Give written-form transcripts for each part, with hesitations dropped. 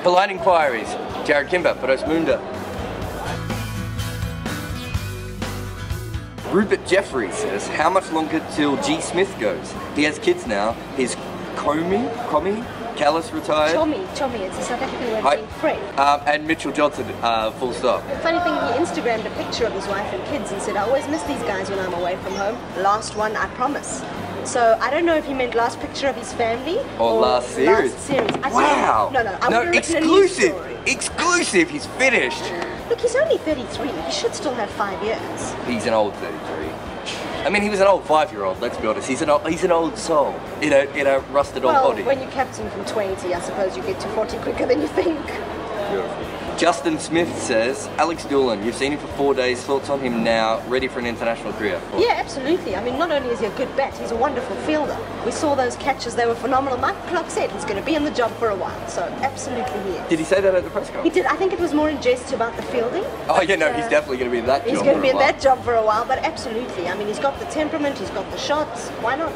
Polite inquiries. Jarrod, Kimber, Firdose, Moonda. Rupert Jeffrey says, how much longer till G. Smith goes? He has kids now. His Comey, Callis retired. Chommy, it's a South African word being friend. And Mitchell Johnson, full stop. The funny thing, he Instagrammed a picture of his wife and kids and said, I always miss these guys when I'm away from home. Last one, I promise. So I don't know if he meant last picture of his family or last series. Wow. No, exclusive. Exclusive. He's finished. Look, he's only 33. He should still have 5 years. He's an old 33. I mean, he was an old 5-year-old. Let's be honest. He's an old soul in a rusted old body. Well, when you captain from 20, I suppose you get to 40 quicker than you think. Beautiful. Justin Smith says, Alex Doolan, you've seen him for 4 days, thoughts on him now, ready for an international career? Yeah, absolutely. I mean, not only is he a good bat, he's a wonderful fielder. We saw those catches, they were phenomenal. Mike Clark said he's going to be in the job for a while, so absolutely he is. Did he say that at the press conference? He did. I think it was more in jest about the fielding. Oh, yeah, no, he's definitely going to be in that job. He's going to be in that job for a while, but absolutely. I mean, he's got the temperament, he's got the shots. Why not?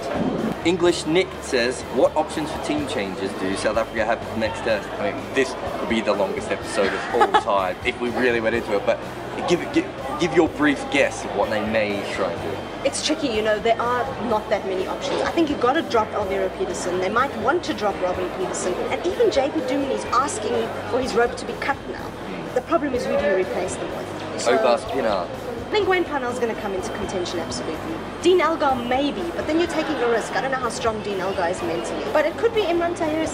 English Nick says, what options for team changes do South Africa have for the next test? I mean, this would be the longest episode of all time if we really went into it, but give your brief guess of what they may try and do. It's tricky, you know, there are not that many options. I think you've got to drop Alvaro Peterson. They might want to drop Robin Peterson, and even JP Doon is asking for his rope to be cut now. The problem is, who do you replace them with? So, Obas Pinar. I think Wayne Parnell's going to come into contention, absolutely. Dean Elgar, maybe, but then you're taking a risk. I don't know how strong Dean Elgar is mentally. But it could be Imran Tahir's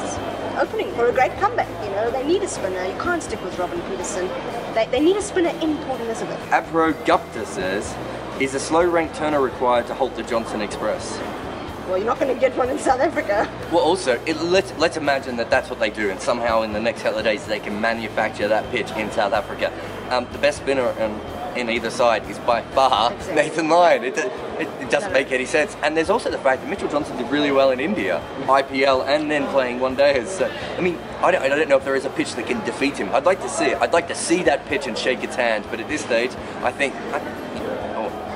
opening for a great comeback. You know, they need a spinner. You can't stick with Robin Peterson. They need a spinner in Port Elizabeth. Apro Gupta says, is a slow rank turner required to halt the Johnson Express? Well, you're not going to get one in South Africa. Well, also, let's imagine that that's what they do, and somehow in the next couple of days they can manufacture that pitch in South Africa. The best spinner in either side is by far Nathan Lyon. It doesn't make any sense. And there's also the fact that Mitchell Johnson did really well in India, IPL, and then playing one day. So, I mean, I don't know if there is a pitch that can defeat him. I'd like to see it. I'd like to see that pitch and shake its hand. But at this stage, I think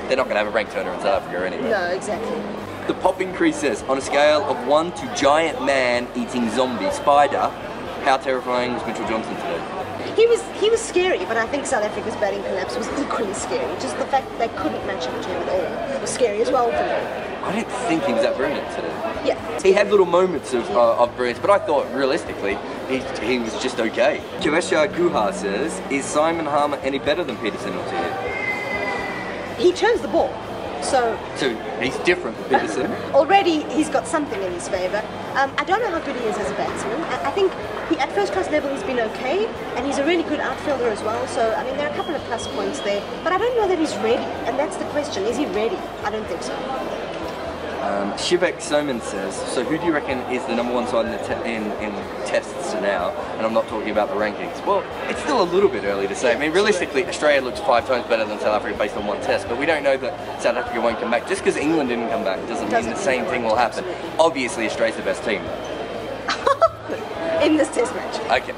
they're not going to have a rank turner in South Africa anyway. No, exactly. The Popping Crease says, on a scale of 1 to giant man eating zombie spider, how terrifying was Mitchell Johnson today? He was scary, but I think South Africa's batting collapse was equally scary. Just the fact that they couldn't match up to him at all was scary as well for me. I didn't think he was that brilliant today. Yeah. He had little moments of brilliance, but I thought realistically he was just okay. Kavesha Guha says, is Simon Harmer any better than Peterson or Tahir? He chose the ball. So he's different than Peterson. Already he's got something in his favour. I don't know how good he is as a batsman. I think at first class level he's been okay, and he's a really good outfielder as well. So I mean there are a couple of plus points there, but I don't know that he's ready, and that's the question. Is he ready? I don't think so. Shivek Soman says, so who do you reckon is the #1 side in tests now? And I'm not talking about the rankings. Well, it's still a little bit early to say. Yeah, I mean, realistically, Australia looks 5 times better than South Africa based on one test, but we don't know that South Africa won't come back. Just because England didn't come back doesn't mean the same thing will happen. Absolutely. Obviously, Australia's the best team. In this test match. Okay.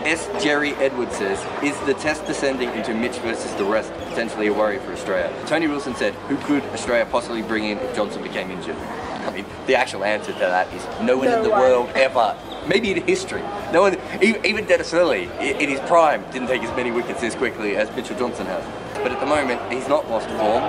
S. Jerry Edwards says, is the test descending into Mitch versus the rest potentially a worry for Australia? Tony Wilson said, who could Australia possibly bring in if Johnson became injured? I mean, the actual answer to that is no one in the world ever, maybe in history. No one, even Dennis Lilly, in his prime, didn't take as many wickets as quickly as Mitchell Johnson has. But at the moment, he's not lost form,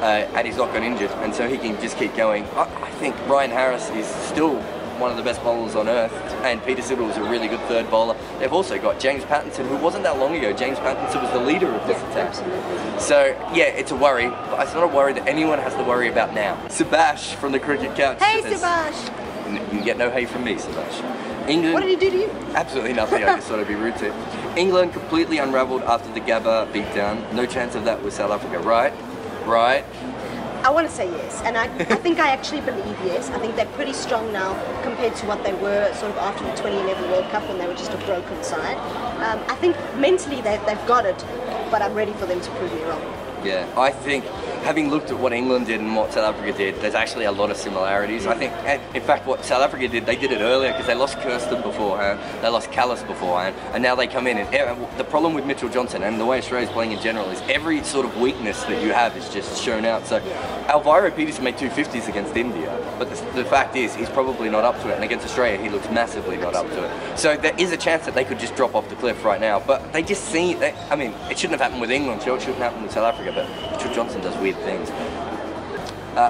and he's not got injured, and so he can just keep going. I think Ryan Harris is still one of the best bowlers on earth, and Peter Siddle is a really good third bowler. They've also got James Pattinson, who wasn't that long ago. James Pattinson was the leader of this attack. Absolutely. So, yeah, it's a worry, but it's not a worry that anyone has to worry about now. Sebash from the Cricket Couch. Hey, Sebash! You get no hay from me, Sebash. England. What did he do to you? Absolutely nothing, I just thought I'd be rude to him. England completely unravelled after the Gabba beatdown. No chance of that with South Africa, right? Right? I want to say yes, and I think I actually believe yes. I think they're pretty strong now compared to what they were sort of after the 2011 World Cup when they were just a broken side. I think mentally they've got it, but I'm ready for them to prove me wrong. Yeah, I think having looked at what England did and what South Africa did, there's actually a lot of similarities. I think, in fact, what South Africa did, they did it earlier because they lost Kirsten beforehand, they lost Callis beforehand, and now they come in. And the problem with Mitchell Johnson and the way Australia's playing in general is every sort of weakness that you have is just shown out. So Alvaro Peterson made 250s against India, but the fact is he's probably not up to it, and against Australia he looks massively not up to it. So there is a chance that they could just drop off the cliff right now, but they just seem, I mean, it shouldn't have happened with England, sure, it shouldn't happen with South Africa, but Mitchell Johnson does weird things.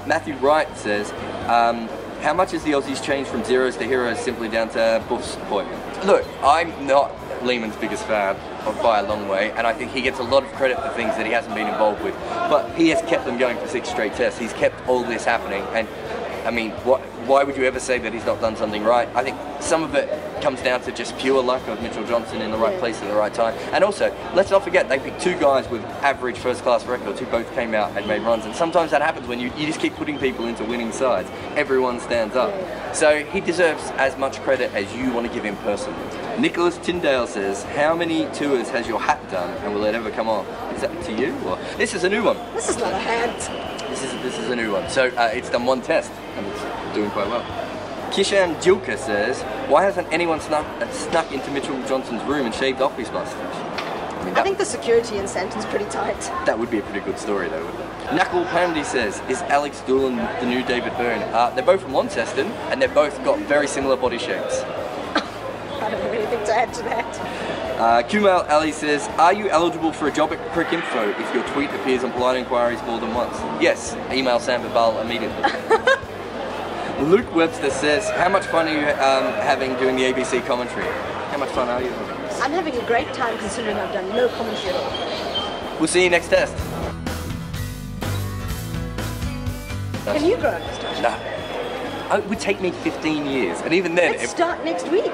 Matthew Wright says, how much has the Aussies changed from zeros to heroes simply down to Buff's appointment? Look, I'm not Lehmann's biggest fan by a long way, and I think he gets a lot of credit for things that he hasn't been involved with, but he has kept them going for 6 straight tests. He's kept all this happening, and I mean, why would you ever say that he's not done something right? I think some of it comes down to just pure luck of Mitchell Johnson in the right place at the right time. And also, let's not forget, they picked 2 guys with average first-class records who both came out and made runs. And sometimes that happens when you just keep putting people into winning sides. Everyone stands up. So he deserves as much credit as you want to give him personally. Nicholas Tyndale says, how many tours has your hat done and will it ever come off? Is that to you? Or this is a new one. This is not a hat. This is a new one. So it's done 1 test and it's doing quite well. Kishan Jilka says, why hasn't anyone snuck into Mitchell Johnson's room and shaved off his mustache? I think the security in Santon's pretty tight. That would be a pretty good story though, wouldn't it? Knuckle Pandy says, is Alex Doolan the new David Byrne? They're both from Launceston and they've both got very similar body shapes. I don't have anything to add to that. Kumail Ali says, are you eligible for a job at Cricinfo if your tweet appears on polite inquiries more than once? Yes, email Sam Babal immediately. Luke Webster says, how much fun are you having doing the ABC commentary? How much fun are you having? I'm having a great time considering I've done no commentary at all. We'll see you next test. Can you grow a mustache? No. It would take me 15 years, and even then... Let's start next week.